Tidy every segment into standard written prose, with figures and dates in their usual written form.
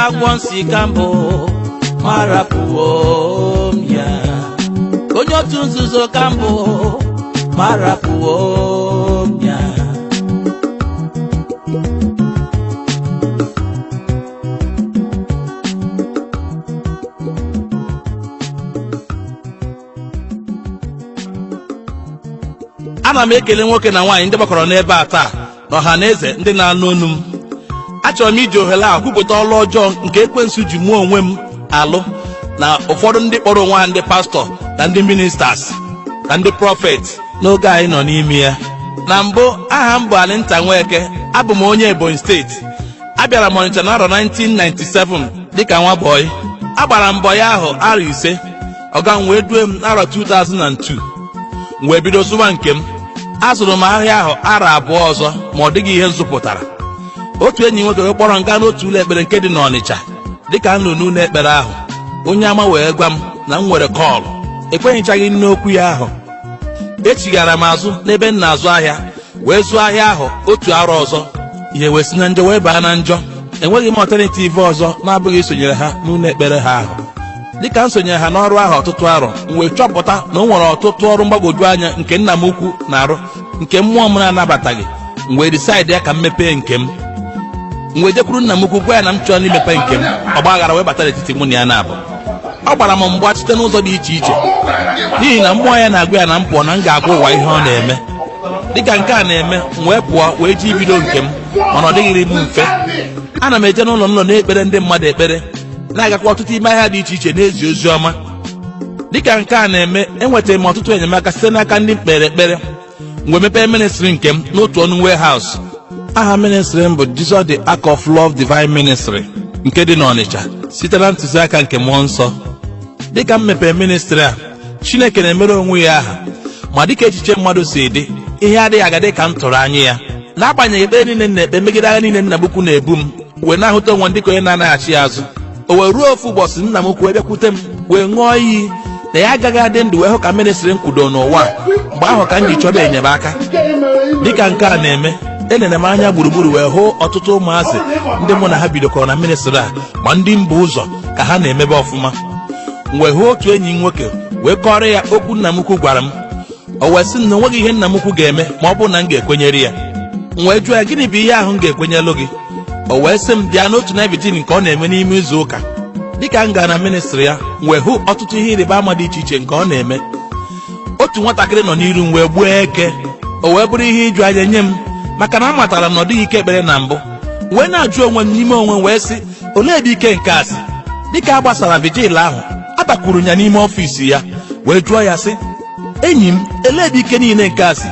agwọ nsị ka mbụ marapụwo m ya onye otu nzuzo ka mbụ marapụwo m ya ana m ekele nwoke na nwaanyị ndị gbakọrọ n'ebe a taa n'ọha na eze ndị na-anụ onu m achọrọ m iji ohere a kwupụta ọlụ ọjọọ nke ekwensu ji mụọ onwe m alụ na ụfọdụ ndị kpọrọ onwe ha ndị pastọ na ndị ministers na ndị prọfet n'oge anyị nọ n'ime ya. Na mbụ aha m bụ Alinta Nweke, abụ m onye Ebonyi steeti. Abịara m Ọnịcha n'arọ 1997 dịka nwa bọyị. Agbara mbọ ya ahụ arọ 5, ọga m wee due m n'arọ 2002 m wee bido sụwa nke m. Azụrụ m ahịa ahụ arọ 2 ọzọ ma ọ dịghị ihe m zụpụtara. Otu enyi nwoke wee kpọrọ m gaa n'otu ụlọ ekpere nke dị n'Ọnịcha. Dịka m nọ n'ụlọ ekpere ahụ, onye ama wee gwa m na m nwere kọọlụ. Ekwenyechaghị n'okwu ya ahụ. Echigara m azụ n'ebe m na-azụ ahịa wee zụọ ahịa ahụ otu arọ ọzọ. Ihe wee si na njọ wee baa na njọ. Enweghị m alternative ọzọ na-abụghị isonyere ha n'ụlọ ekpere ha ahụ. Dịka m sonyere ha n'ọrụ ahụ ọtụtụ arọ, m wee chọpụta na o nwere ọtụtụ ọrụ mgbagwoju anya nke nna m ukwu na-arụ nke mmụọ m na-anabataghị. M wee decide ya ka m mepee nke m. M wee jekwuru nna m ukwu gwa ya na m chọrọ imepe nke m. Ọgba aghara wee bata n'etiti mụ na ya na-abụ. Ọ gbara m mgba site n'ụzọ dị iche iche n'ihi na mmụọ ya na-agwa ya na m pụọ na m ga-agwa ụwa ihe ọ na-eme. Dịka nke a na-eme, m wee pụọ wee ji ibido nke m, mana ọ dịghịrị m mfe. Ana m eje n'ụlọ nọ na-ekpere ndị mmadụ ekpere, na-agakwa ọtụtụ ime ahịa dị iche iche na-ezi ozi ọma. Dịka nke a na-eme, enwetara m ọtụtụ enyemaka site n'aka ndị mkpere ekpere. M wee mepee ministry nke m n'otu ọnụ warehouse. Aha ministry m bụ Jesus the Ark of Love Divine Ministry nke dị n'Ọnịcha site na ntụziaka nke mmụọ nsọ. Dịka m mepee ministry a, Chineke na-emere onwe ya aha, ma dịka echiche mmadụ si dị, ihe adịghị aga dị ka m tụrụ anya ya. N'agbanyeghị ekpere niile na-ekpe megide agha niile nna m ukwu na-ebu m, wee na-ahụta onwe dịka onye na-anaghachi azụ. O wee ruo ofu ụbọchị nna m ukwu bịakwute m wee ṅụọ iyi na ya agaghị adị ndụ wee hụ ka ministry m kwudo n'ụwa. Mgbe ahụ ka m ji chọba enyemaka. Dịka nke a na-eme, elere m anya gburugburu wee hụ ọtụtụ ụmụazị ndị mụ na ha bidokọrọ na ministry a, ma ndị mba ụzọ ka ha na-emebe ọfụma. M wee hụ otu enyi nwoke wee kọrọ ya okwu nna m ukwu gwara m. O wee sị m na onweghị ihe nna m ukwu ga-eme ma ọ bụrụ na m ga-ekwenyere ya. M wee jụọ ya, gịnị bụ ihe ahụ m ga-ekwenyelụ gị? O wee sị m bịa n'otu na vigil nke ọ na-eme n'ime izu ụka. Dịka m gara na ministry ya, m wee hụ ọtụtụ ihe ịrịba ama dị iche iche nke ọ na-eme. Otu nwatakịrị nọ n'iru m wee gbuo eke. O wee bụrụ ihe ịjụ anya nye m, maka na a matara na ọ dịghị ike ekpere na mbụ. Wee na-ajụ onwe m n'ime onwe m wee sị, olee ebe ike nke a si? Dịka a gbasara vigil ahụ, abakwuru ya n'ime ọfịs ya wee jụọ ya sị, enyi m, elee ebe ike niile nke a si?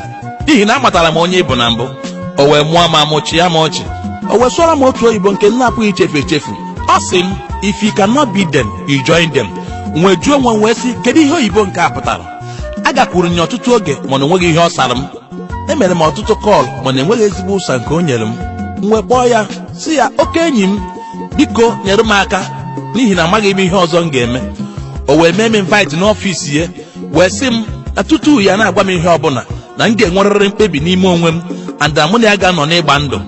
N'ihi na amatara m onye ịbụ na mbụ. O wee mụọ ma mụchi ya ma ọchị. O wee sụọrọ m otu oyibo nke m na-apụghị ichefu echefu. Ọ sị m, if you cannot beat them, you join them. M wee jụọ onwe m wee sị, kedu ihe oyibo nke a pụtara? Agakwuru ya ọtụtụ oge mana onweghị ihe ọ sara m. Emere m ọtụtụ kọl mana enweghị ezigbo ụsa nke o nyere m. M wee kpọọ ya sị ya, oke enyi m, biko nyere m aka n'ihi na amaghị m ihe ọzọ m ga-eme. O wee mee m invite n'ọfịs ya wee sị m na tutu ya na-agwa m ihe ọbụla na m ga-enwerịrị mkpebi n'ime onwe m and mụ na ya ga-anọ n'ịgba ndụ.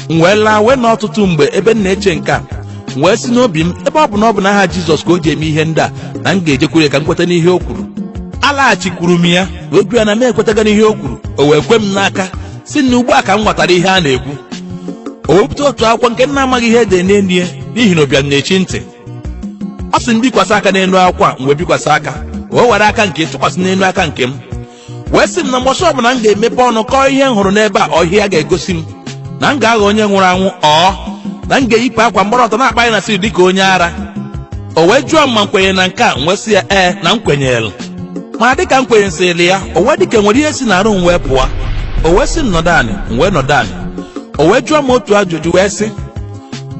M wee laa wee na ọtụtụ mgbe ebe m na-eche nke a, m wee si n'obi m, ebe ọ bụ na ọ bụ n'aha Jizọs ka o ji eme ihe ndị a, na m ga-ejekwuru ka m kweta n'ihe o kwuru. Alaghachikwuru m ya wee gwa ya na m ekwetaga n'ihe o kwuru. O wee kwe m n'aka si na ugbu a ka m ghọtara ihe a na-ekwu. O wepụta otu akwụkwọ nke nna amaghị ihe ede n'elu ya n'ihi na ụbịam na-echi ntị. Ọ sị m bikwasị aka n'elu akwụkwọ a, m wee bikwasị aka. O were aka nke tụkwasị n'elu aka nke m. Wee sị m na mgbọsị ọbụla m ga-emepe ọnụ kọọ ihe m hụrụ n'ebe a, ọhịa ya ga-egosi m na m ga-aghọ onye nwụrụ anwụ, na m ga-eyipụ akwa mgbọrọtọ na-akpa anyị na siri dịka onye ara. O wee jụọ m ma m kwenye na nke a, m wee sị ya ee na m kwenyere. Ma dịka m kwenyesịrị ya, o wee dịka nwere ihe si n'arụ m wee pụọ. O wee sị m nọdụ anị, m wee nọdụ anị. O wee jụọ m otu ajụjụ wee sị,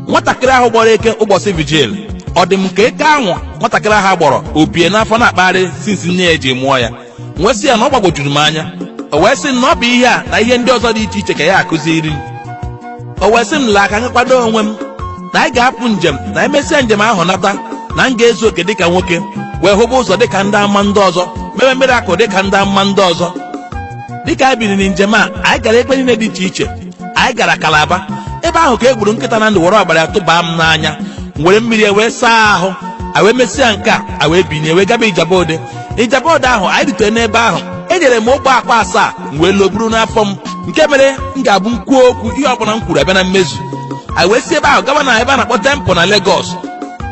nwatakịrị ahụ gbọrọ eke ụbọchị vigil, ọ dị m ka eke ahụ nwatakịrị ahụ gbọrọ opie n'afọ na-akpagharị sinsi nne ya eji mụọ ya? M wee sị ya na ọ gbagwojuru m anya. O wee sị m na ọ bụ ihe a na ihe ndị ọzọ dị iche iche ka ya akụziri m. O wee sị m laa ka m kwado onwe m na anyị ga-apụ njem, na emesịa njem ahụ nata na m ga-ezu oke dịka nwoke wee hụba ụzọ dịka ndị ama ndị ọzọ, mebe mmiri akụ dịka ndị ama ndị ọzọ. Dịka anyị biri njem a, anyị gara ebe niile dị iche iche. Anyị gara Kalaba, ebe ahụ ka e gburu nkịta na ndụ were ọbara ya tụbaa m n'anya. were mmiri wee saa ahụ wee mesịa nke a wee binye wee gaba Ijabode ahụ anyị rutere n'ebe ahụ enyere m ụgbọ akpa 7 wee loburu n'afọ m nke mere m ga-abụ nkwuo okwu ihe ọbụla m kwuru abịa na mmezu anyị wee si ebe ahụ gaba na ebe a na-akpọ tempụl na Lagos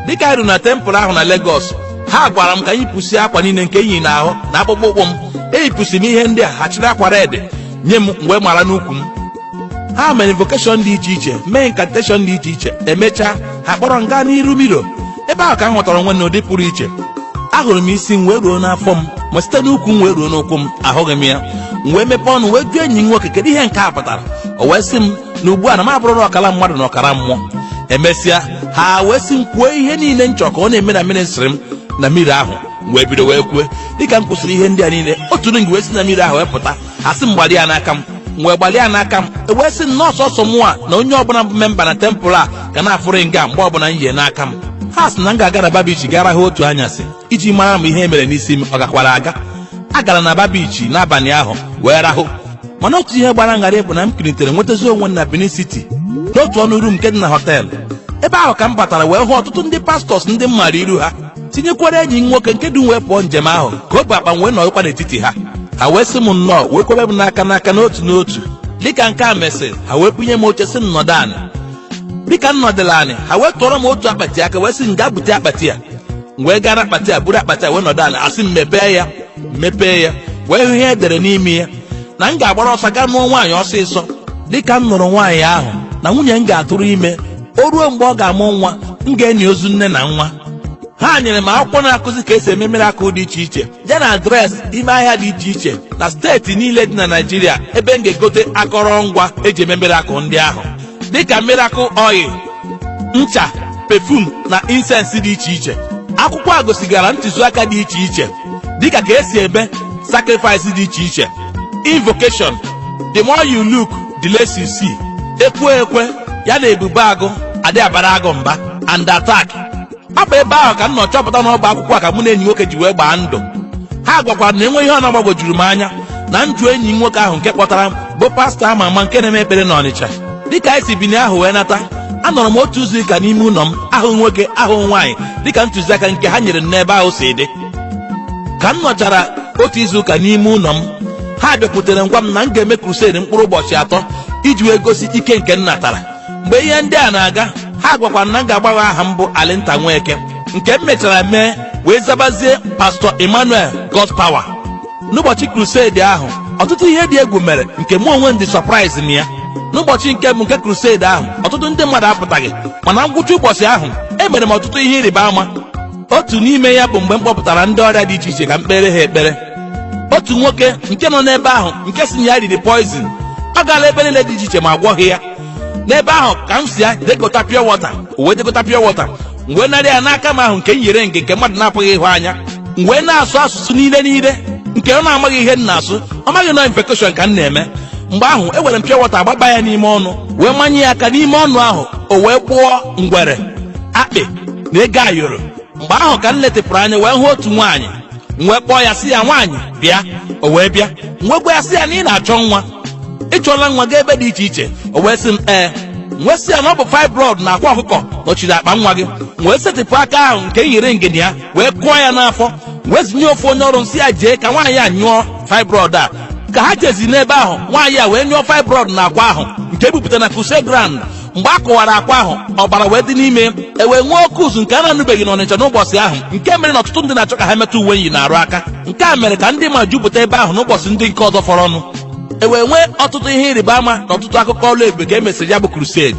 dịka anyị ruru na tempụl ahụ na Lagos ha gwara m ka anyị pụsie akwa niile nke enyi n'ahụ na akpụkpọ ụkwụ m eyipụsi m ihe ndị a ha chịrị akwa red nye m mgbe mara n'ukwu m ha mere invocation dị iche iche mee incantation dị iche iche emechaa ha kpọrọ m gaa n'iru miro ebe ahụ ka m ghọtara onwe n'ụdị pụrụ iche ahụrụ m isi m wee ruo n'afọ m ma site n'ukwu m wee ruo n'ụkwụ m ahụghị m ya m wee mepee ọnụ wee jụọ enyi m nwoke kedu ihe nke a pụtara o wee sị m na ugbu a na m abụrụ ọkara mmadụ na ọkara mmụọ emesịa ha wee sị m kwuo ihe niile nchọ ka ọ na-eme na ministri m na mmiri ahụ wee bido wee kwue dịka m kwụsịrị ihe ndị a niile otu ngi wee si na mmiri ahụ wee pụta ha sị m gbalịa ya n'aka m wee gbalịa ya n'aka m wee sị nọọsụ ọsọ mụnwa na onye ọbụla bụ memba na tempụl a ga na-afụrụ nga mgbe ọbụla m yie n'aka m ha sị na m ga-aga na babichi gara ha otu anyasị iji mara m ihe mere n'isi m ọ gakwara aga agara na babichi n'abalị ahụ wee rahụ mana otu ihe gbara ngharị bụ na m kiritere nwetazi onwe na Benin City n'otu ọnụ rum nke dị na họteelụ ebe ahụ ka m batara wee hụ ọtụtụ ndị pastọs ndị m mara iru ha tinyekwara enyi m nwoke nke dị wee pụọ njem ahụ ka obu akpa wee nọrọkwa n'etiti ha wee sị m nnọọ wee kwebe m n'aka n'otu n'otu dịka nke a mesịrị ha wee bunye m oche sị m nọdụ anị dịka m nọdụla anị ha wee tụọrọ m otu akpati aka wee sị m gaa bute akpati a wee gaa n'akpati a buru akpati a wee nọdụ anị asị m mepee ya wee hụ ihe edere n'ime ya na m ga-agbara ọsọ gaa nụọ nwaanyị ọsịsọ dịka m nụrụ nwaanyị ahụ na nwunye m ga-atụrụ ime o ruo mgbe ọ ga-amụ nwa m ga-enyi ozu nne na nwa ha nyere m akwụkwọ na-akụzi ka esi eme mirakụl dị iche iche ya na adreesị ime ahịa dị iche iche na steeti niile dị na Naịjirịa ebe m ga-egote akọrọngwa eji eme mirakụl ndị ahụ dịka mirakụl oil, ncha, pefum na insensi dị iche iche. Akwụkwọ a gosigara ntụziaka dị iche iche dịka ka esi eme sacrifice dị iche iche, invocation, the more you look the less you see, ekwe ya na ebube agụ adị abara agụ mba, and attack. Akpa ebe ahụ ka m nọ chọpụta n'ọba akwụkwọ ka mụ na enyi nwoke ji wee gbaa ndụ. Ha gwakwara na enwe ihe ọ na-agbagwojuru m anya na njụ enyi nwoke ahụ nke kpọtara m bụ pastọ ama ama nke na-eme ekpere n'Ọnịcha. Dịka anyị si bini ahụ wee nata, anọrọ m otu izu ụka n'ime ụlọ m, ahụ nwoke ahụ nwaanyị dịka ntụziaka nke ha nyere n'ebe ahụ si dị. Ka m nọchara otu izu ụka n'ime ụlọ m, ha bịakwutere ngwa m na m ga-eme crusade mkpụrụ ụbọchị 3 iji wee gosi ike nke m natara. Mgbe ihe ndị a na-aga, ha gwakwara na m ga-agbanwe aha m bụ Alinta Nweke, nke m mechara mee wee zabazie Pastor Emmanuel God Power. N'ụbọchị crusade ahụ, ọtụtụ ihe dị egwu mere nke mụ onwe m dị surprise na ya. N'ụbọchị nke mbụ nke crusade ahụ, ọtụtụ ndị mmadụ apụtaghị, mana ngwụcha ụbọchị ahụ emere m ọtụtụ ihe ịrịba ama. Otu n'ime ya bụ mgbe m kpọpụtara ndị ọrịa dị iche iche ka m kpere ha ekpere. Otu nwoke nke nọ n'ebe ahụ nke si na ya riri poison, ọ gaala ebe niile dị iche iche ma agwọghị ya. N'ebe ahụ ka m si ya dekọta pure water, wee dekọta pure water, wee narị ya n'aka m ahụ nke m nyere nke mmadụ na-apụghị ịhụ anya, wee na-asụ asụsụ niile nke ọ na-amaghị ihe m na-asụ, ọ maghị na invocation ka m na-eme. Mgbe ahụ ewere m pure water gbaba ya n'ime ọnụ, wee manye ya aka n'ime ọnụ ahụ, o wee gbụọ ngwere, akpị na ego ayoro. Mgbe ahụ ka m letịpụrụ anya wee hụ otu nwaanyị, wee kpọọ ya sị ya, nwaanyị bịa. O wee bịa, wee gwa ya sị ya na ị na-achọ nwa, ị chọọla nwa gaa ebe dị iche iche. O wee sị m wee sị ya na ọ bụ fibroid na akwa ọkụkọ nọchiri akpa nwa gị. Wee setịpụ aka ahụ nke nyere ngene ya, wee kụọ ya n'afọ, wee zinye ofu onye ọrụ nsị ya jee ka nwaanyị a nyụọ fibroid a. Ka ha jezi n'ebe ahụ, nwaanyị a wee nyụọ fibroid na akwa ahụ nke ebupụtara na crusade ground. Mgbe a kụwara akwa ahụ, ọbara wee dị n'ime, ewee nwee oke ụzụ nke a na-anụbeghị n'Ọnịcha n'ụbọchị ahụ, nke mere na ọtụtụ ndị na-achọ ka ha metụ uwe nyi na-arụ aka. Nke a mere ka ndị ma jupụta ebe ahụ n'ụbọchị ndị nke ọzọ fọrọ ọnụ. Ewee nwee ọtụtụ ihe ịrịba ama na ọtụtụ akụkọ ọlụ ebube ka e mesịrị ya bụ crusade.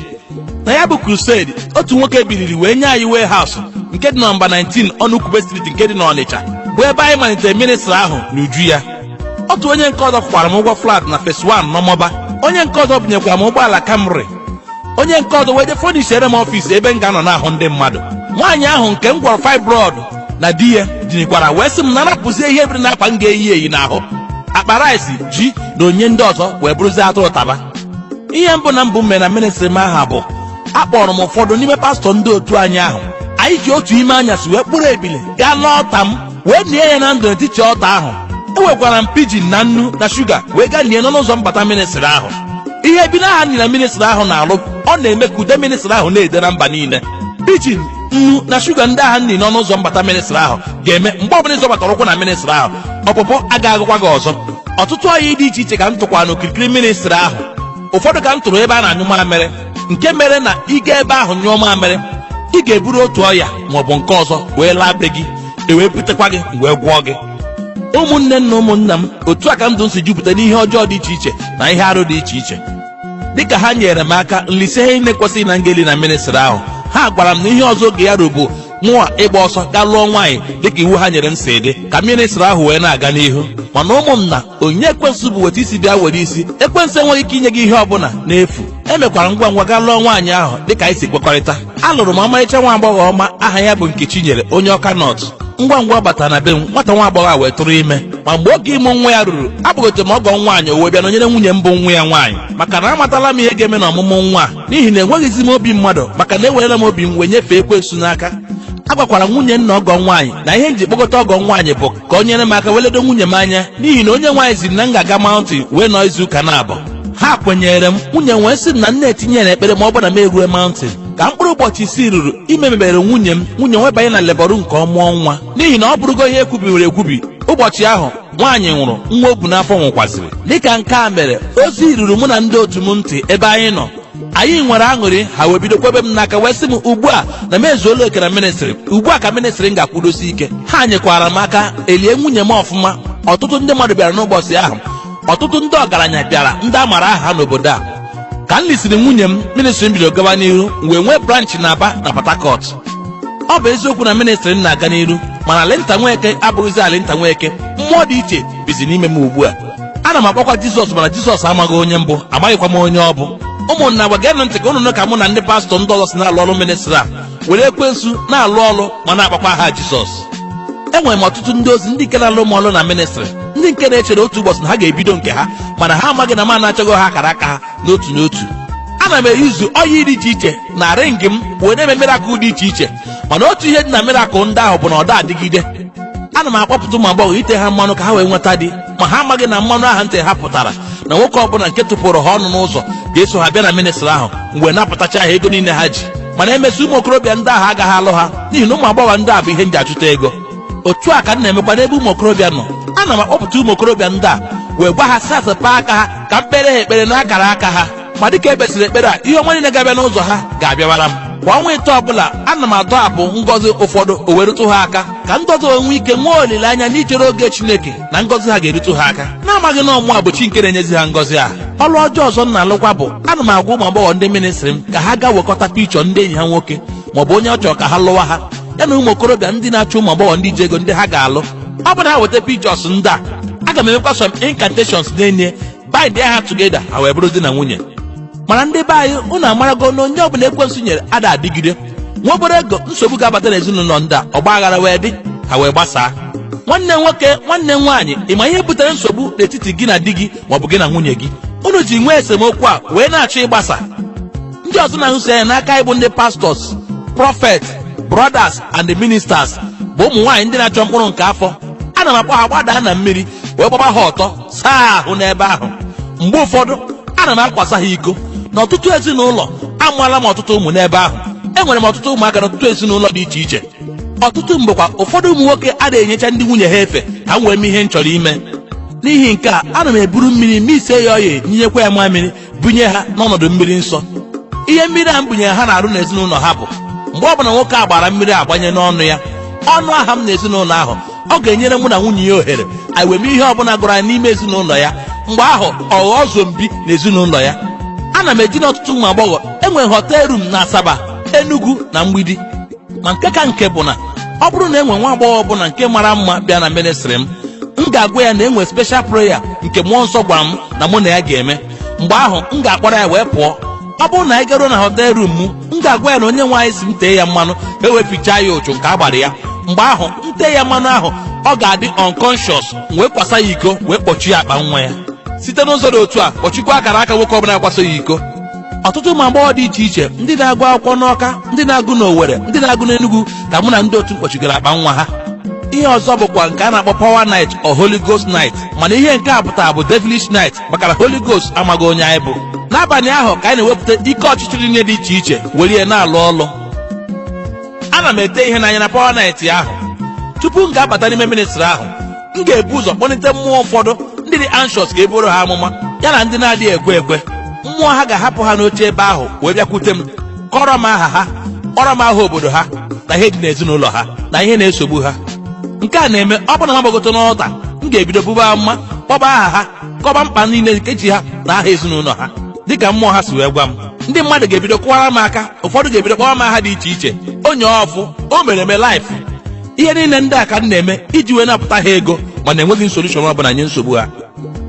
Na ya bụ crusade, otu nwoke biliri wee nye anyị warehouse nke dị na nọmba 19 Ọnụkwube Street nke dị n'Ọnịcha, bụ ebe anyị malitere ministry ahụ n'uju ya. Otu onye nke ọzọ kwara m ụgwọ flat na phase 1 n'Ọmọba. Onye nke ọzọ bunyekwara m ụgbọala Camry. Onye nke ọzọ wee je fọnishere m ọfịs ebe m ga-anọ n'ahụ ndị mmadụ. Nwaanyị ahụ nke m gwọrọ fibroid na di ya jinikwara wee sị m na napụzie ihe ebiri n'akpa m ga-eyi n'ahụ, akpa rice, ji na onye ndị ọzọ wee bụrụzie atụrụ taba. Ihe mbụ na mbụ mere na ministry m aha bụ akpọrọ m ụfọdụ n'ime pastọ ndị otu anyị ahụ. Anyị ji otu ime anyasị wee kpụrụ ebili gaa n'ọta m wee nie ya na ndụ n'etiti ọta ahụ. Ewekwara m pidgin na nnu na shuga wee gaa nie n'ụzọ mbata ministry ahụ. Ihe bi na ha ni na ministry ahụ na-alụ, ọ na-eme ka ude ministry ahụ na-ede na mba niile. Pidgin nnu na shuga ndị agha nni n'ọnụ ụzọ mbata ministri ahụ ga-eme mgbe ọbụla ịzọ batara ụkwụ na ministri ahụ ọpụpụ agaghị agụkwa gị ọzọ. Ọtụtụ ọyị dị iche iche ka m tụkwa n'okirikiri ministri ahụ. Ụfọdụ ka m tụrụ ebe a na-anyụ mamịrị, nke mere na ịga ebe ahụ nyụọ mamịrị ị ga-eburu otu ọya maọbụ nke ọzọ wee laa be gị, ewee butekwa gị wee gwọọ gị. Ụmụnne na ụmụnna m, otu a ka ndụ m si jupụta n'ihe ọjọọ dị iche iche na ihe arụ dị iche iche. Dịka ha nyere m aka nlise ihe na-ekwesịghị na ngeli na ministri ahụ, ha gwara m na ihe ọzọ oge ya rụbụ mụwa ịgba ọsọ gaa lụọ nwaanyị dịka iwu ha nyere m si dị, ka ministri ahụ wee na-aga n'ihu. Mana ụmụnna, onyinye ekwensu bụ weta isi bịa were isi. Ekwensu enweghị ike inye gị ihe ọbụla n'efu. Emekwara ngwa ngwa gaa lụọ nwaanyị ahụ dịka anyị si kwekọrịta. Alụrụ m ọmarịcha nwa agbọghọ ọma aha ya bụ Nkechi nyere onye Ọka Nọt. Ngwa ngwa ọ batara na be m, nwata nwa agbọghọ a wee tụrụ ime. Ma mgbe oge ịmụ nwa ya ruru, abụgote m ọgọ nwaanyị o wee bịa nọnyere nwunye m bụ nwa ya nwaanyị, maka na amatala m ihe ga-eme na ọmụmụ nwa a, n'ihi na enweghịzi m obi mmadụ, maka na ewerela m obi m wee nyefee ekwensu n'aka. Agwakwara nwunye nna ọgọ nwaanyị na ihe nji kpọkọta ọgọ nwaanyị bụ ka o nyere m aka weledo nwunye m anya, n'ihi na onye nwaanyị ziri na m ga-aga maụntịn wee nọ izu ụka na-abụ. Ha kwenyere m. Nwunye wee sị m na nna etinye na ekpere ma ọ bụ na m erue maụntịn. Ka mkpụrụ ụbọchị 6 ruru, ime mebere nwunye m. Nwunye wee banye na lebọrụ nke ọmụọ nwa, n'ihi na ọ bụrụgo ihe ekwubiwere ekwubi. Ụbọchị ahụ nwaanyị nwụrụ, nwa o bu n'afọ nwụkwaziri. Dịka nke a mere, ozi ruru mụ na ndị otu m ntị ebe anyị nọ. Anyị nwere aṅụrị, ha wee bido kwebe m n'aka wee sị m ugbu a na m ezuola oke na ministri, ugbu a ka ministri m ga-akwụdosi ike. Ha nyekwara m aka elie nwunye m ọfụma. Ọtụtụ ndị mmadụ bịara n'ụbọchị ahụ, ọtụtụ ndị ọgaranya bịara, ndị a mara aha n'obodo a. Ka m lisiri nwunye m, ministri m bido gaba n'ihu, wee nwee branchị na Aba na Port Harcourt. Ọ bụ eziokwu na ministri m na-aga n'ihu, mana Alinta Nweke abụghịzi Alinta Nweke. Mmụọ dị iche bizi n'ime m ugbu a. Ana m akpọkwa Jizọs, mana Jizọs amaghị onye mbụ, amaghịkwa m onye ọ bụ. Ụmụnna, geenụ ntị ka unu ka mụ na ndị pastọ ndị ọzọ si na-alụ ọrụ ministri a were ekwensu na-alụ ọrụ ma na-akpakwa aha Jizọs. Enwere m ọtụtụ ndị ozi ndị nke na-alụ m ọrụ na ministri, ndị nke na-echere otu ụbọchị na ha ga-ebido nke ha, mana ha amaghị na m anachaghị ha akara aka ha n'otu n'otu. Ana m eyuzu ọyị dị iche iche na ring m wee na-eme mirakụl dị iche iche, mana otu ihe dị na mirakụl ndị ahụ bụ na ọ da adịgide. Ana m akpọpụta ụmụ agbọghọ ite ha mmanụ ka ha wee nweta di, ma ha amaghị na mmanụ ahụ ntị ha pụtara na nwoke ọbụla nke tụpụrụ ha ọnụ n'ụzọ ga-eso ha bịa na ministri ahụ mgbe na-apụtacha ha ego niile ha ji. Mana emesi ụmụ okorobịa ndị ahụ agaghị alụ ha, n'ihi na ụmụ agbọghọ ndị a bụ ihe nji achụta ego. Otu a ka m na-emekwa n'ebe ụmụ okorobịa nọ. Ana m akpọpụta ụmụ okorobịa ndị a wee gwa ha satịpa aka ha ka m kpere ha ekpere n'akara aka ha, ma dịka ekpesịrị ekpere a, ihe ọma niile ga-abịa n'ụzọ ha ga-abịawara m. Kwa ọnwa ite ọbụla ana m adọhapụ ngọzi ụfọdụ o wee rụtụ ha aka, ka ndị ọzọ nwee ike nwee olileanya n'ichere oge Chineke na ngọzi ha ga-erutụ ha aka, na-amaghị na ọmụa bụ chi nke na-enyezi ha ngọzi a. Ọrụ ọjọọ ọzọ m na-alụkwa bụ ana m agwa ụmụ agbọghọ ndị ministri m ka ha gaa wekọta pichọ ndị enyi ha nwoke maọbụ onye ọ chọrọ ka ha lụwa ha, ya na ụmụ okorobịa ndị na-achọ ụmụ agbọghọ ndị ji ego ndị ha ga-alụ. Ọ bụ na ha weta pichọs ndị a, aga m emekwa some incantations n'enye bind ha together, ha wee bụrụ di na nwunye. Mana ndị be anyị, unu amarago na onye ọbụla ekwensu nyere ada adịgide. Nwa obere ego nsogbu ga-abata n'ezinụlọ ndị a, ọgba aghara wee dị, ha wee gbasaa. Nwanne nwoke, nwanne nwaanyị, ịma ihe butere nsogbu n'etiti gị na di gị maọbụ gị na nwunye gị? Unu ji nwee esemokwu a wee na-achọ ịgbasa. Ndị ọzọ na-ahụso ya n'aka ịbụ ndị pastọs, prọfet, brothers and ministers bụ ụmụ nwaanyị ndị na-achọ mkpụrụ nke afọ. Ana m akpọ ha gbadaa na mmiri wee gbaba ha ọtọ, saa ahụ n'ebe ahụ. Mgbe ụfọdụ ana m akwasa ha iko. N'ọtụtụ ezinụlọ amụọla m ọtụtụ ụmụ n'ebe ahụ. Enwere m ọtụtụ ụmụaka n'ọtụtụ ezinụlọ dị iche iche. Ọtụtụ mgbekwa ụfọdụ ụmụ nwoke adịghị enyecha ndị nwunye ha efe ka m wee mee ihe m chọrọ ime. N'ihi nke a, ana m eburu mmiri ma ise ya ọya nyinyekwa ya mmiri bunye ha n'ọnọdụ mmiri nsọ. Ihe mmiri a m bunyere ha na-arụ n'ezinụlọ ha bụ mgbe ọbụla nwoke a gbara mmiri agbanye n'ọnụ ya, ọnụ aha m n'ezinụlọ ahụ, ọ ga-enyere mụ na nwunye ya ohere anyị wee mee ihe ọbụla gụrụ anyị n'ime ezinụlọ ya. Mgbe ahụ ọ ghọọ zombi n'ezinụlọ ya. Ana m eji n'ọtụtụ ụmụ agbọghọ enwere hotel room na Asaba, Enugu na Mgbidi. Ma nke ka nke bụ na ọ bụrụ na enwe nwa agbọghọ ọbụla nke mara mma bịa na ministri m ga-agwa ya na enwe special prayer nke mmụọ nsọ gwara m na mụ na ya ga-eme. Mgbe ahụ m ga-akpọrọ ya wee pụọ. Ọ bụrụ na anyị garuo na hotel room m ga-agwa ya na onye nwe anyị si m tee ya mmanụ ewepụchaa ya ụchụ nke agbara ya. Mgbe ahụ m tee ya mmanụ ahụ, ọ ga-adị unconscious, wee kwasa ya iko wee kpọchie akpa nwa ya. Site n'ụzọ dị otu a, kpọchikwa akara aka nwoke ọbụla akwaso ya iko. Ọtụtụ ụmụ agbọghọ dị iche iche, ndị na-agụ akwụkwọ n'Ọka, ndị na-agụ n'Owerri, ndị na-agụ n'Enugu, ka mụ na ndị otu mkpọchigara akpa nwa ha. Ihe ọzọ bụkwa nke a na-akpọ Power Night or Holy Ghost Night, mana ihe nke a pụtara bụ Devilish Night maka na Holy Ghost amaghị onye anyị bụ. N'abalị ahụ ka anyị na-ewepụta ike ọchịchịrị niile dị iche iche were ya na-alụ ọlụ. Ana ana m ete ihe n'anya na power night ahụ. Tupu m ga-abata n'ime ministry ahụ, m ga-ebu ụzọ kpọlite mmụọ ụfọdụ ndị dị anxious ka e bụrụ ha amụma ya na ndị na-adịghị ekwe ekwe. Mmụọ ha ga-ahapụ ha n'oche ebe ahụ wee bịakwute m, kọrọ m aha ha, kpọrọ m aha obodo ha na ihe dị n'ezinụlọ ha na ihe na-esogbu ha. Nke a na-eme ọ bụrụ na ha gbagote n'ọta, m ga-ebido buba amụma, kpọba aha ha, kọba mkpa niile nke ji ha na aha ezinụlọ ha dịka mmụọ ha si wee gwa m. Ndị mmadụ ga-ebido kụwara m aka, ụfọdụ ga-ebido kpọwa m aha dị iche iche, onye ọfụ, o mere eme life. Ihe niile ndị a ka m na-eme iji wee napụta ha ego mana enweghị solution ọbụla nye nsogbu ha.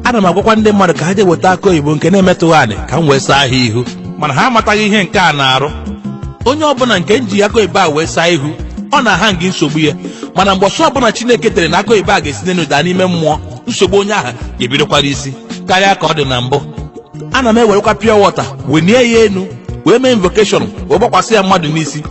Ana m agwakwa ndị mmadụ ka ha jee weta aka oyibo nke na-emetụghị anị ka m wee saa ha ihu, mana ha amataghị ihe nke a na-arụ. Onye ọbụla nke m ji aka oyibo a wee saa ihu, ọ na-aha ngị nsogbu ya, mana mgbe ọsọ ọbụla Chineke tere na aka oyibo a ga-esi n'elu daa n'ime mmụọ, nsogbu onye ahụ ga-ebidokwara isi karịa ka ọ dị na mbụ. Ana m ewerekwa pure water wenie ya enu wee mee invocation wee gbakwasị ya mmadụ n'isi.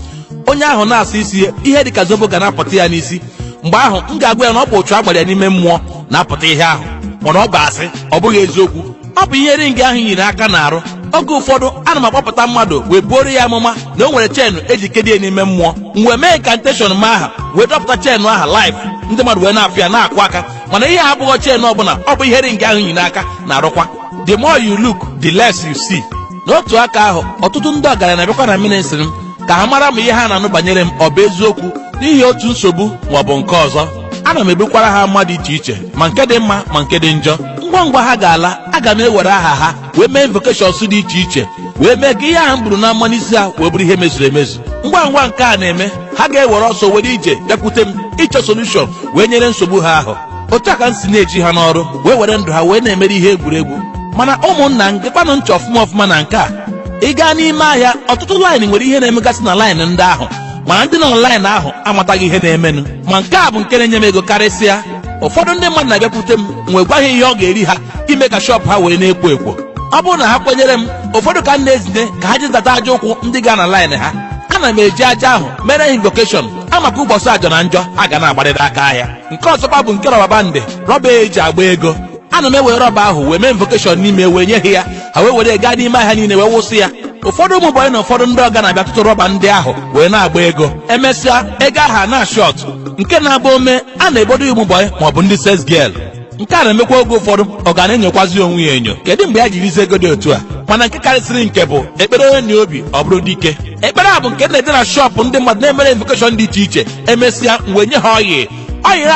Onye ahụ na-asa isi ihe dịka zobo ga na-apụta ya n'isi. Mgbe ahụ m ga-agwa ya na ọ bụ otu agbara ya n'ime mmụọ na-apụta ihe ahụ, mana ọ bụ asị, ọ bụghị eziokwu. Ọ bụ ihe ring ahụ yiri aka na-arụ. Oge ụfọdụ ana m akpọpụta mmadụ wee buoro ya amụma na o nwere chenu eji kedie n'ime mmụọ, m wee mee incantation m aha wee dọpụta chenu aha live, ndị mmadụ wee na-afụ ya na-akụ aka, mana ihe abụghị chenu ọbụla, ọ bụ ihe ring ahụ yiri aka na-arụkwa. The more you look, the less you see. N'otu aka ahụ, ọtụtụ ndị ọgaranya na-abịakwa na ministry m ka ha mara ma ihe ha na-anụ banyere m ọ bụ eziokwu n'ihi otu nsogbu ma ọ bụ nke ọzọ. Ana m ebukwara ha mma dị iche iche, ma nke dị mma ma nke dị njọ. Ngwa ngwa ha ga-ala, aga m ewere aha ha wee mee invocations dị iche iche wee mee ka ihe ahụ m buru na mma n'isi ha wee bụrụ ihe mezuru emezu. Ngwa ngwa nke a na-eme, ha ga-ewere ọsọ were ije bịakwute m ịchọ solution wee nyere nsogbu ha ahụ. Otu a ka m si na-eji ha n'ọrụ wee were ndụ ha wee na-emere ihe egwuregwu. Mana ụmụnna m, gekwanụ ncha ọfụma na nke a. Ị gaa n'ime ahịa, ọtụtụ line nwere ihe na-emegasị na line ndị ahụ, mana ndị nọ na line ahụ amataghị ihe na-emenụ. Ma nke a bụ nke na-enye m ego karịsịa. Ụfọdụ ndị mmadụ na-abịakwute m wee gwa ha ihe ọ ga-eri ha ime ka shop ha were na-ekwo ekwo. Ọ bụrụ na ha kwenyere m, ụfọdụ ka m na-ezine ka ha ji ntata aja ụkwụ ndị ga na line ha. Ana m eji aja ahụ mere invocation, amaka ụbọchị ajọ na njọ a ga na-agbarịrị aka ahịa. Nke ọzọkwa bụ nke rọba bandị, rọba eji agba ego. Ana m ewere rọba ahụ wee mee invocation n'ime wee nye ha ya, ha wee were gaa n'ime ahịa niile wee wụsị ya. Ụfọdụ ụmụ bọyị na ụfọdụ ndị ọga na-abịa tụtụ rọba ndị ahụ wee na-agba ego. Emesịa ego ahụ na shọt nke na-agba ome, a na-ebodo ụmụ bọyị maọbụ ndị sex girl. Nke a na-emekwa oge ụfọdụ ọ ga na-enyokwazi onwe ya enyo, kedu mgbe ya jiri zi ego dị otu a. Mana nke karịsịrị nke bụ ekpere onye na obi ọ bụrụ dike. Ekpere a bụ nke na-eje na shọpụ ndị mmadụ na-emere invocation dị iche iche. Emesịa wee nye ha ọyị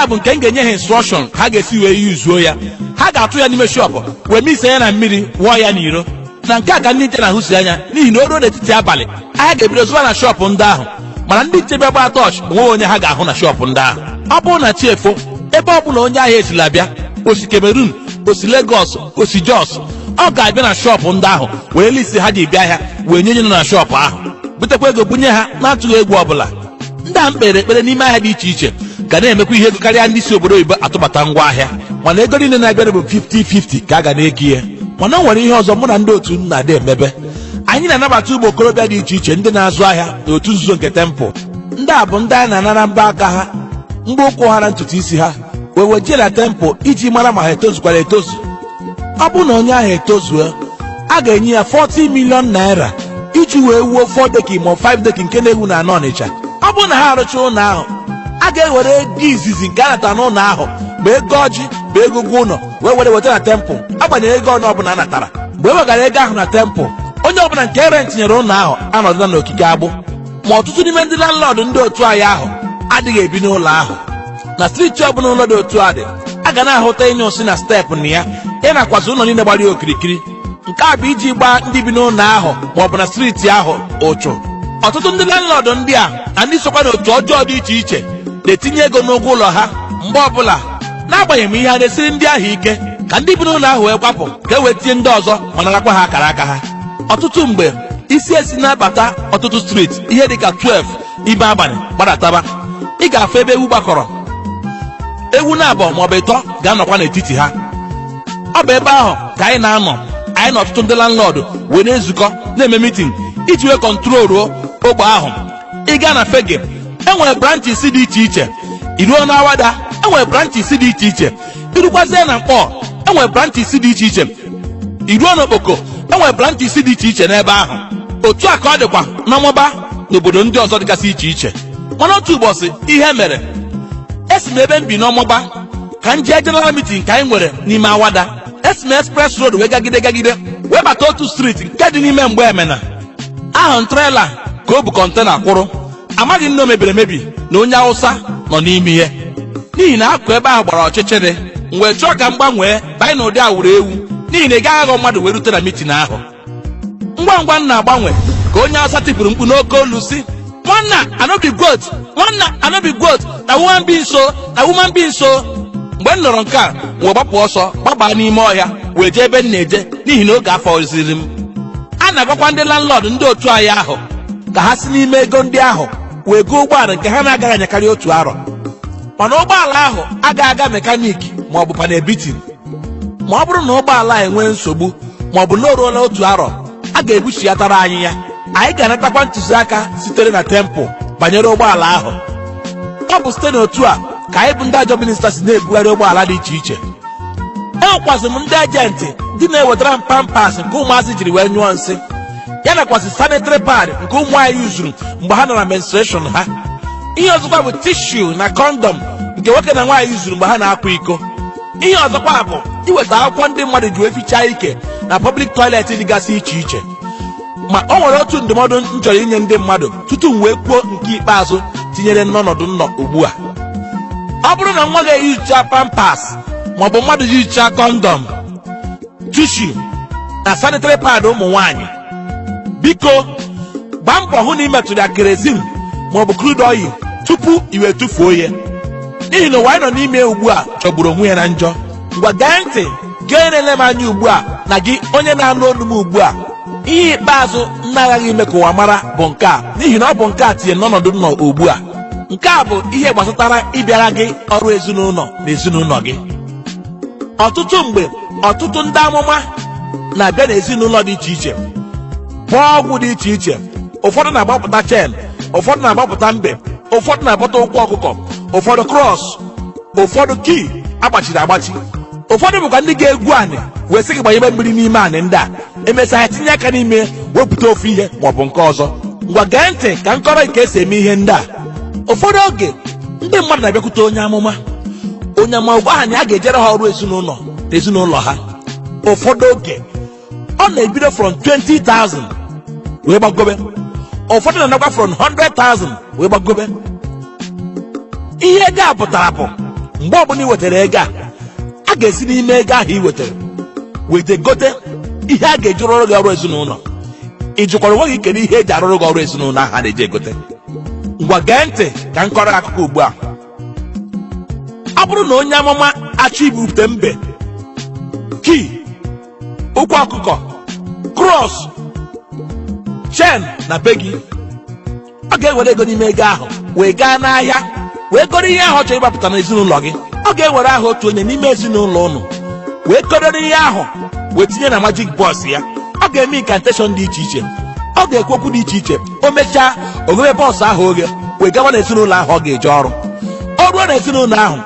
a bụ nke m ga-enye ha instruction ha ga-esi wee yuzuo ya. Ha ga-atụ ya n'ime shọpụ wee misa ya na mmiri wụọ ya n'iro. Na nke a ka ndị nche na-ahụsi anya n'ihi na o ruo n'etiti abalị ahịa ga-ebido zụwa na shọpụ ndị ahụ, mana ndị nche bịa gbaa tọọchị onweghị onye ha ga-ahụ na shọpụ ndị ahụ. Ọ bụrụ na chi efo, ebe ọ bụla onye ahịa esila bịa, osi Cameroon, osi Lagos, osi Jos, ọ ga-abịa na shọpụ ndị ahụ wee lisi ha ji bịa ahịa wee nye onye nọ na shọpụ ahụ, butekwa ego bunye ha na-atụghị egwu ọbụla. Ndị a mkpere ekpere n'ime ahịa dị iche iche ga na-emekwa ihe ego karịa ndị si obodo oyibo atụbata ngwa ahịa, mana ego niile na-abịa bụ 50-50 ka a ga na-ego ihe. Mana o nwere ihe ọzọ mụ na ndị otu m na-adị emebe. Anyị na-anabata ụmụ okorobịa dị iche iche ndị na-azụ ahịa n'otu nzuzo nke tempụl. Ndị a bụ ndị anyị na-anara mba aka ha, mgbe ụkwụ ha na ntutu isi ha wee wejie na tempụl iji mara ma ha etozukwara etozu. Ọ bụrụ na onye ahụ etozuo, a ga-enye ya 40 million naira iji wee wuo 4 deki ma 5 deki nke na-ewu na anọ Ọnịcha. Ọ bụrụ na ha arụcha ụlọ ahụ, a ga-ewere ego izizi nke a natara n'ụlọ ahụ ma ego ọjị ma ego ụgwọ ụlọ wee were weta na tempụl, agbanyeghị ego ọnụ ọbụla a natara. Mgbe e wegara ego ahụ na tempụl, onye ọbụla nke rent nyere ụlọ ahụ anọdụla n'okike agbụ. Ma ọtụtụ n'ime ndị landlọdụ ndị otu anyị ahụ adịghị ebi n'ụlọ ahụ. Na striti ọbụla ụlọ dị otu a dị, a ga na-ahụta ịnyụ nsị na steepụ na ya nakwazi ụlọ niile gbara ya okirikiri. Nke a bụ iji gbaa ndị bi n'ụlọ ahụ maọbụ na striti ahụ ụchụ. Ọtụtụ ndị landlọdụ ndị a na ndị sokwa n'otu ọjọọ dị iche iche na-etinye ego n'ụgwọ ụlọ ha mgbe ọbụla, n'agbanyeghị ihe ha na-esiri ndị ahụ ike ka ndị bi n'ụlọ ahụ wee kwapụ ka e wee tinye ndị ọzọ ma narakwa ha akara aka ha. Ọtụtụ mgbe isi esi na-abata ọtụtụ striti ihe dịka 12 ime abalị gbadataba, ị ga-afụ ebe ewu gbakọrọ, ewu na-abọ maọbụ ịtọ ga-anọkwa n'etiti ha. Ọ bụ ebe ahụ ka anyị na-anọ, anyị na ọtụtụ ndị landlọdụ wee na-ezukọ na-eme mitin iji wee kọntroluo ogbe ahụ. Ị gaa na Fege, enwere branches dị iche iche. Iruo na Awada, enwere branches dị iche iche. Irukwazie na Mkpọ, enwere branches dị iche iche. Iruo na Okpoko, enwere branches dị iche iche n'ebe ahụ. Otu a ka ọ dịkwa na Nwaba n'obodo ndị ọzọ dịgasị iche iche. mana otu ụbọchị ihe mere esi m ebe m bi n'Ọmọgba ka m jee general meeting ka anyị nwere n'ime Awada. Esi m express road wee gagide wee bata otu street nke dị n'ime Mgbe Emena. Ahụ trailer ka o bu kọntena kwụrụ. Amaghị nne o mebiri emebi na onye Hausa nọ n'ime ihe, n'ihi na akụkụ ebe ahụ gbara ọchịchịrị. Mgbe chọọ ka m gbanwee banye n'ụdị awụrụ ewu n'ihi na ị gaghị aghọ mmadụ wee rute na meeting ahụ. Ngwa ngwa m na-agbanwe ka onye Hausa tipụrụ mkpu n'oke olu si, "Nwanna, I no be goat, nwanna, I no be goat, na woman being so, na woman being so." Mgbe m nọrọ nke a wee gbapụ ọsọ gbabaa n'ime ọhịa wee jee ebe m na-eje n'ihi na oge afọ oziri m. A na-agwakwa ndị landlord ndị otu anyị ahụ ka ha si n'ime ego ndị ahụ wee goo ụgbọala nke ha na-agaghị anyakarị otu arọ. Mana ụgbọala ahụ agaghị aga mekaniki ma ọ bụ panebitin. Ma ọ bụrụ na ụgbọala enwee nsogbu ma ọ bụ na o ruola otu arọ, a ga-ebuchiatara anyị ya. Anyị ga-anatakwa ntụziaka sitere na tempụl banyere ụgbọala ahụ. Ọ bụ site n'otu a ka anyị bụ ndị ajọ minista si na-ebugharị ụgbọala dị iche iche. Enwekwazị m ndị ejenti ndị na-ewetara m pampas nke ụmụazị jiri wee nyụọ nsị, ya nakwasị sanitary pad nke ụmụ anyị yuzuru mgbe ha nọ na menstruation ha. Ihe ọzọkwa bụ tishu na kọndọm nke nwoke na nwaanyị yuzuru mgbe ha na-akwa iko. Ihe ọzọkwa bụ iweta akwụkwọ ndị mmadụ ji wee fichaa ike na public toilet dịgasị iche iche. Ma o nwere otu ndụmọdụ m chọrọ inye ndị mmadụ tutu m wee kwuo nke ikpeazụ tinyere n'ọnọdụ nnọ ugbu a. Ọ bụrụ na nwa ga-ehicha pampas maọbụ mmadụ hicha kọndọm, tishu na sanitary pad ụmụ nwaanyị, biko gbaa mbọ hụ na imetụrụ ya kerozin maọbụ crude oil tupu iwe tufuo ya, n'ihi na ụwa anyị nọ n'ime ugbu a chọgburu onwe ya na njọ. Ngwa gee ntị, gee na-ele m anya ugbu a na gị onye na-anụ olu m ugbu a. Ihe ikpeazụ m na-agaghị ime ka ụwa mara bụ nke a, n'ihi na ọ bụ nke a tinye n'ọnọdụ nọ ugbu a. Nke a bụ ihe gbasatara ịbịara gị ọrụ ezinụlọ na ezinụlọ gị. Ọtụtụ mgbe ọtụtụ ndị amụma na-abịa n'ezinụlọ dị iche iche bụọ ọgwụ dị iche iche. Ụfọdụ na-agbapụta chen, ụfọdụ na-agbapụta mbe, ụfọdụ na-agbapụta ụkwụ ọkụkọ, ụfọdụ krọs, ụfọdụ kii agbachiri agbachi. Ụfọdụ bụkwa ndị ga-egwu anị wee sị gị gbanyebe mmiri n'ime anị ndị a, emesịa tinye aka n'ime wepụta ofu ihe maọbụ nke ọzọ. Ngwa gee ntị ka m kọrọ ka esi eme ihe ndị a. Ụfọdụ oge ndị mmadụ na-abịakwute onye amụma gwa ha na a ga-ejere ha ọrụ ezinụlọ ha. Ụfọdụ oge ọ na-ebido from 20,000 wee gbagobe, ụfọdụ na-anakwa from 100,000 wee gbagobe. Ihe ego a pụtara bụ mgbe ọbụla ị wetara ego a ga-esi n'ime ego ahụ ị wetara wete gote ihe a ga-eji rụrụ gị ọrụ ezinụlọ. Ị jụkwara onwe gị kedu ihe eji arụrụ gị ọrụ ezinụlọ ahụ a na-eji egote? Ngwa gee ntị ka m kọrọ akụkọ ugbu a. Ọ bụrụ na onye amụma achọ ibupute mbe, kii, ụkwụ ọkụkọ, krọs, chen na be gị, ọ ga-ewere ego n'ime ego ahụ wee gaa n'ahịa wee goro ihe ahụ ọ chọrọ ịgbapụta n'ezinụlọ gị. Ọ ga-ewere aha otu onye n'ime ezinụlọ ụnụ wee kodoro ihe ahụ wee tinye na magic box ya. Ọ ga-eme incantation dị iche iche, ọ ga-ekwu okwu dị iche iche. O mechaa oghebe bọọsụ ahụ oghe wee gawa n'ezinụlọ ahụ ọ ga-eje ọrụ. O ruo n'ezinụlọ ahụ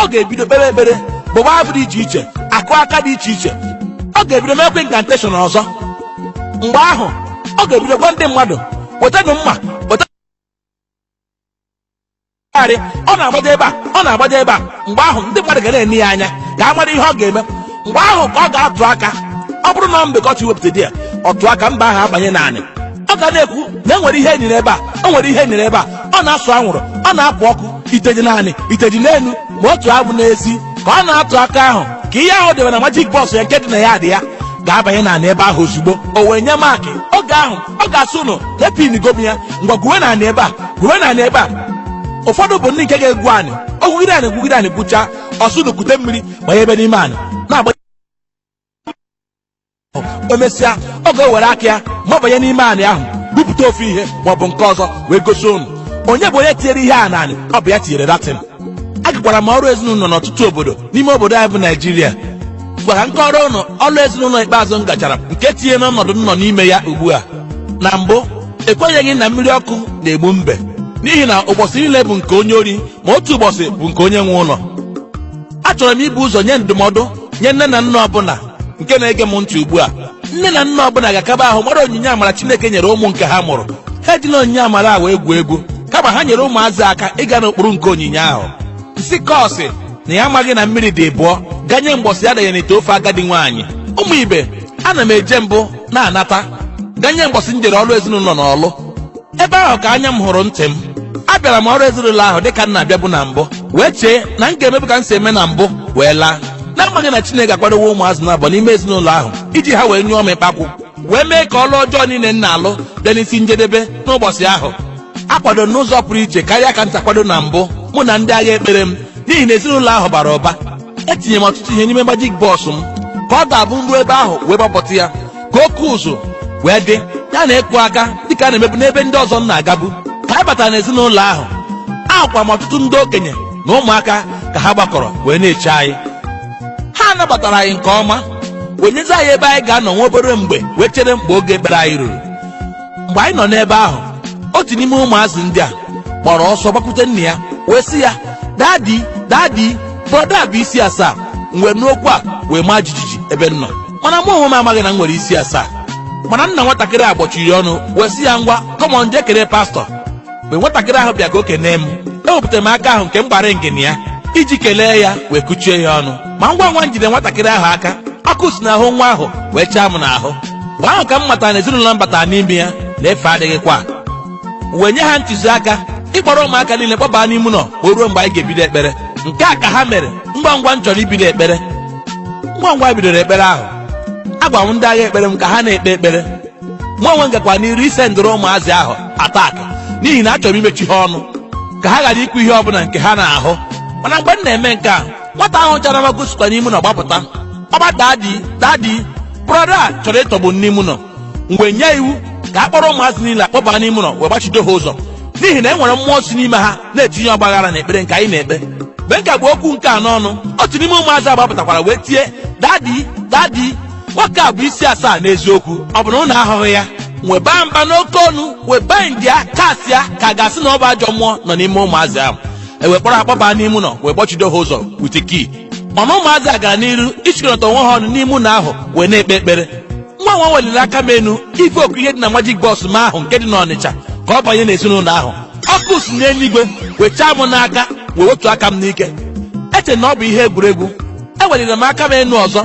ọ ga-ebido kpere ekpere, bụba abụ dị iche iche, akụ aka dị iche iche. Ọ ga-ebido mekwa incantation ọzọ. Mgbe ahụ ọ ga-ebido gwa ndị mmadụ, wetanụ mma, ọ na-agbaje ebe a, ọ na-agbaje ebe a. Mgbe ahụ ndị mmadụ ga na-ene ya anya ka a mara ihe ọ ga-eme. Mgbe ahụ ka ọ ga-atụ aka. Ọ bụrụ na mbe ka ọ chi wepụta di ya, ọ tụọ aka mba ahụ abanye naanị. Ọ ga na-ekwu na enwere ihe enyere ebe a, o nwere ihe enyere ebe a. Ọ na-asụ anwụrụ, ọ na-apụ ọkụ, iteji naanị, iteji n'elu, ma otu abụ n'ezi ka ọ na-atụ aka ahụ ka ihe ahụ debe na magic box ya nke dị na ya dị ya ga-abanye naanị ebe ahụ ozugbo. O wee nye maakị. Oge ahụ ọ ga-asụ ụnụ lepin gomi ya, ngwa gwuwe naanị ebe a, gwuwe naanị ebe a. Ụfọdụ bụ ndị nke ga-egwu anị, ogwugide anị gwugide anị gwuchaa, ọsụnụ kute mmiri gbanye ebe n'ime anị na-agba. O mesịa ọ ga-ewere aka ya mabanye n'ime anị ahụ bupụta ofu ihe maọbụ nke ọzọ wee gosi ụnụ onye bụ onye tinyere ihe a naanị. Ọ bụ ya tinyere datin. Agịkwara m ọrụ ezinụlọ n'ọtụtụ obodo n'ime obodo anyị bụ Naijiria. Gwara nkọrọ ụnụ ọrụ ezinụlọ ikpeazụ m gachara nke tinye n'ọnọdụ nọ n'ime ya ugbu a. Na mbụ ekwenyeghị na mmiri ọkụ na-egbu mbe, n'ihi na ụbọchị niile bụ nke onye ori ma otu ụbọchị bụ nke onye nwe ụlọ. Achọrọ m ibu ụzọ nye ndụmọdụ nye nne na nna ọbụla nke na-ege m ntị ugbu a. Nne na nna ọbụla ga-akaba ahụ mara onyinye amara Chineke nyere ụmụ nke ha mụrụ. Ha ejila onyinye amara a wee egwu egwu, kama ha nyere ụmụazị aka ịga n'okpuru nke onyinye ahụ. Nsị kọọsị na ya amaghị na mmiri dị bụọ ganye mgbọsị ya danye n'ite ofe agadi nwaanyị. Ụmụ ibe, ana m eje mbụ na-anata ganye mgbọsị m jere ọrụ ezinụlọ n'ọlụ. Ebe ahụ ka anya m hụrụ ntị m. Abịara m ọrụ ezinụlọ ahụ dịka nna abịabụ na mbụ wee chee na m ga-emebu ka m si eme na mbụ wee laa, na-amaghị na Chineke akwadowo ụmụazị na-abụ n'ime ezinụlọ ahụ iji ha wee nyụọ m ịkpakwụ wee mee ka ọlụ ọjọọ niile m na-alụ bịa n'isi njedebe n'ụbọchị ahụ. Akwado n'ụzọ pụrụ iche karịa ka nta kwado na mbụ mụ na ndị agha ekpere m, n'ihi na ezinụlọ ahụ bara ụba. Etinye m ọtụtụ ihe n'ime majik bọs m ka ọ ga-abụ nru ebe ahụ wee gbapụta ya ka oke ụzụ wee dị ya na ịkpụ aka dịka a na-emebu n'ebe ndị ọzọ m na-agabu. Ka anyị batara n'ezinụlọ ahụ, ahụkwa m ọtụtụ ndị okenye na ụmụaka ka ha gbakọrọ wee na-eche anyị. Ha nabatara anyị nke ọma wee nyezi anyị ebe anyị ga-anọ nwa obere mgbe wee chere mgbe oge ekpere anyị ruru. Mgbe anyị nọ n'ebe ahụ, otu n'ime ụmụazị ndị a kpọrọ ọsọ gbakwute nna ya wee sị ya, dadi brọda bụ isi asaa. Mgbe n'okwu a wee maa jijiji ebe m nọ, mana mụ onwe m amaghị na m nwere isi asaa. Mana nna nwatakịrị a gbọchiri ọnụ wee sị ya, ngwa kọmọn jee kere pastọ. Mgbe nwatakịrị ahụ bịa ka o kenee m, ewepụtara m aka ahụ nke m gbara ngene ya iji kelee ya wee kuchie ya ọnụ. Ma ngwa ngwa m jide nwatakịrị ahụ aka, ọkụ si n'ahụ nwa ahụ wee chaa m n'ahụ. Mgbe ahụ ka m matara na ezinụlọ m batara n'ime ya na efe adịghịkwa. Wee nye ha ntụziaka ịkpọrọ ụmụaka niile kpọbaa n'ime ụlọ o ruo mgbe anyị ga-ebido ekpere. Nke a ka ha mere ngwa ngwa m chọrọ ibido ekpere. Ngwa ngwa bidoro ekpere ahụ, agwa m ndị agha ekpere m ka ha na-ekpe ekpere. Nwa onwe m gakwa n'iru ise ndụrụ ụmụazị ahụ ataka n'ihi na achọrọ m imechi ha ọnụ ka ha ghara ikwu ihe ọbụla nke ha na-ahụ. Mana mgbe m na-eme nke a, nwata ahụ chara mago sikwa n'ime ụlọ gbapụta. Ọba dadi brọda chọrọ ịtọgbu n'ime ụlọ. Mgbe nye iwu ka a kpọrọ ụmụazị niile akpọba n'ime ụlọ wee gbachido ha ụzọ, n'ihi na e nwere mmụọ si n'ime ha na-etinye ọgbaghara na ekpere nke anyị na-ekpe. Mgbe m ka gba okwu nke a n'ọnụ, otu n'ime ụmụazị agbapụtakwara wee tie, dadi nwoke a bụ isi asaa n'eziokwu, ọ bụ na ụnụ ahụghị ya? Wee baa mba n'oke ọnụ wee baa ndịa kasịa ka a ga-asị na ọ bụ ajọ mmụọ nọ n'ime ụmụazị ahụ. Ewee kpọrọ akpọba n'ime ụlọ wee gbachido ha ụzọ wite kii. Mana ụmụazị a gara n'iru ichikọrọta onwe ha ọnụ n'ime ụlọ ahụ wee na-ekpe ekpere. Nwa nwa weliri aka m enu ife oku ihe dị na majik bọs m ahụ nke dị n'Ọnịcha ka ọ banye n'ezinụlọ ahụ. Ọkụ si n'eluigwe wee chaa m n'aka wee wetu aka m n'ike. Eche na ọ bụ ihe egwuregwu. Eweliri m aka m enu ọzọ,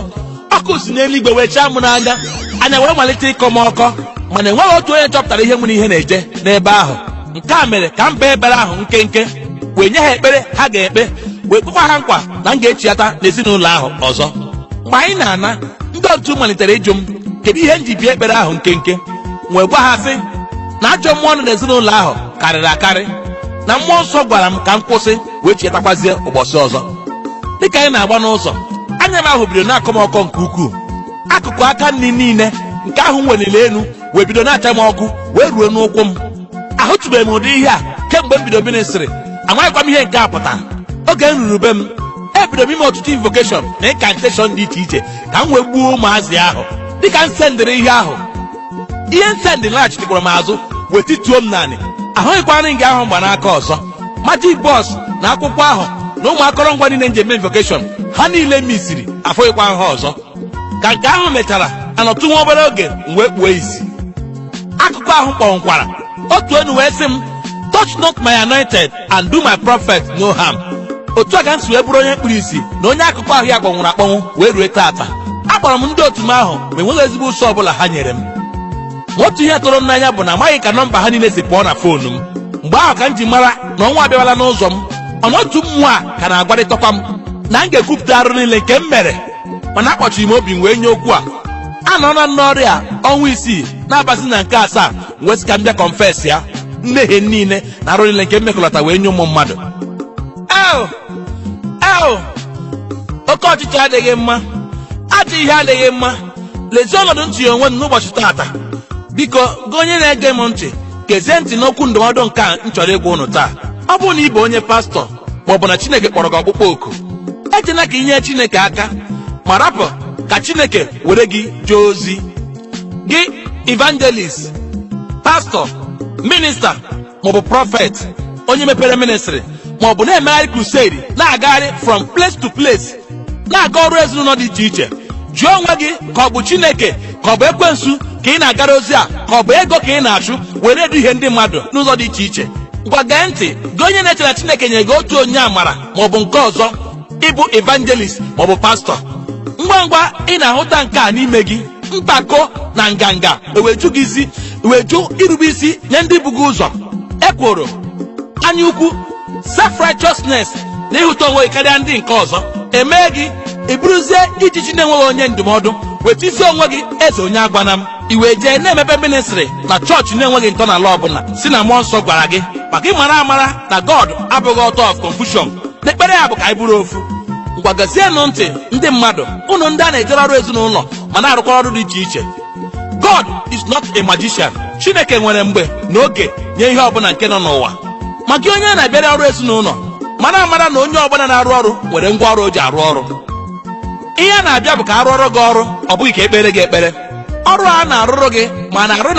ọkụ si n'eluigwe wee chaa m n'anya. Anya wee malite ịkọ m ọkọ, mana enweghị otu onye chọpụtara ihe nwere ihe na-eje n'ebe ahụ. Nke a mere ka m bee ekpere ahụ nkenke wee nye ha ekpere ha ga-ekpe, wee kpekwa ha nkwa na m ga-echiata n'ezinụlọ ahụ ọzọ. Mgbe anyị na-ana, ndị otu malitere ịjụ m kedu ihe m ji bie ekpere ahụ nkenke. Wee gwa ha sị na ajọ mmụọ nọ n'ezinụlọ ahụ karịrị akarị, na mmụọ nsọ gwara m ka m kwụsị wee chetakwazie ụbọchị ọzọ. Dịka anyị na-agba n'ụzọ, anya m ahụ bidoro na-akọ m ọkọ nke ukwuu. Akụkụ aka nri niile nke ahụ nweliri elu wee bido na-acha m ọkụ wee ruo n'ụkwụ m. Ahụtụbeghị m ụdị ihe a kemgbe m bido ministrị, amaghịkwa m ihe nke a pụtara. Oge m ruru be m, ebido m ime ọtụtụ invokeshọn na inkanteshọn dị iche iche ka m wee gbuo ụmụazị ahụ. Dịka m sendịrị ihe ahụ, ihe nsendị laghachitekwara m azụ wee tituo m naanị. Ahụghịkwa nri nke ahụ mgbanaka ọzọ. Majik bọs na akwụkwọ ahụ na ụmụ akọrọngwa niile njem invokeshọn ha niile misiri, afụghịkwa ha ọzọ. Ka nke ahụ mechara, anọtụ nwa obere oge m wee kpuo isi. Akụkọ ahụ kpọnkwara. Otu onye wee sị m, touch not my anointed and do my prophet no harm. Otu a ka m si wee bụrụ onye kpuru isi na onye akụkọ ahụ ya kpọnwụrụ akpọnwụ wee rue taata. Akpọrọ m ndị otu m ahụ ma enweghị ezigbo ụsọ ọbụla ha nyere m. Otu ihe tụrụ m n'anya bụ na amaghị ka nọmba ha niile si pụọ na foonu m. Mgbe ahụ ka m ji mara na ọnwa abịawala n'ụzọ m. Ọnụ otu mmụọ a ka na-agwarịtakwa m na m ga-ekwupụta arụ niile nke m mere. Mana akpọchiri m obi m wee nye okwu a. Anọ na n'ọrịa ọnwa 6 na-abazi na nke 7 wee sị ka m bịa kọnfes ya mmehie niile na arụ niile nke m mekọlọta wee nye ụmụ mmadụ. Oke ọchịchị adịghị mma, ajọ ihe adịghị mma. Lezie ọnọdụ ntị onwe m n'ụbọchị taata. Biko gị onye na-ege m ntị, gezie ntị n'okwu ndụmọdụ nke a m chọrọ ịgwa ụnụ taa. Ọ bụrụ na ị bụ onye pastọ maọbụ na Chineke kpọrọ gị ọkpụkpọ oku, ejela ka inye Chineke aka ma rapụ ka Chineke were gị jee ozi. Gị evangelist, pastọ, minista maọbụ prọfet, onye mepere ministrị maọbụ na-emegharị crusade na-agagharị from place to place na-aga ọrụ ezinụlọ dị iche iche, jụọ onwe gị ka ọ bụ Chineke ka ọ bụ ekwensu ka ị na-agara ozi a, ka ọ bụ ego ka ị na-achụ were edu ihe ndị mmadụ n'ụzọ dị iche iche. Ngwa gee ntị, gị onye na-eche na Chineke nyere gị otu onye amara maọbụ nke ọzọ ịbụ evangelist maọbụ pastọ. Ngwa ngwa ị na-ahụta nke a n'ime gị, mpako na nganga eweju gị isi, eweju irube isi nye ndị bụ gị ụzọ, ekworo, anya ukwu, self-righteousness na ịhụta onwe gị karịa ndị nke ọzọ emee gị iburuzie ijiji na-enweghị onye ndụmọdụ, wetizie onwe gị eze onye agwana m, iwe jee na-emepe ministry na chọọchị na-enweghị ntọala ọbụla si na mmụọ nsọ gwara gị, maka ịmara amara na God abụghị author of confusion, na ekpere ya bụ ka anyị bụrụ ofu. Ngwa gazienụ ntị ndị mmadụ, unu ndị a na-ejere ọrụ ezinụlọ ma na-arụkwa ọrụ dị iche iche. God is not a magician. Chineke nwere mgbe na oge nye ihe ọbụla nke nọ n'ụwa. Ma gị onye na-abịara ọrụ ezinụlọ, mana amara na onye ọbụla na-arụ ọrụ nwere ngwa ọrụ o ji arụ ọrụ. Ihe a na-abịa bụ ka arụ ọrụ gị ọrụ, ọ bụghị ka ekpere gị ekpere. Ọrụ a na-arụrụ gị ma na-arụ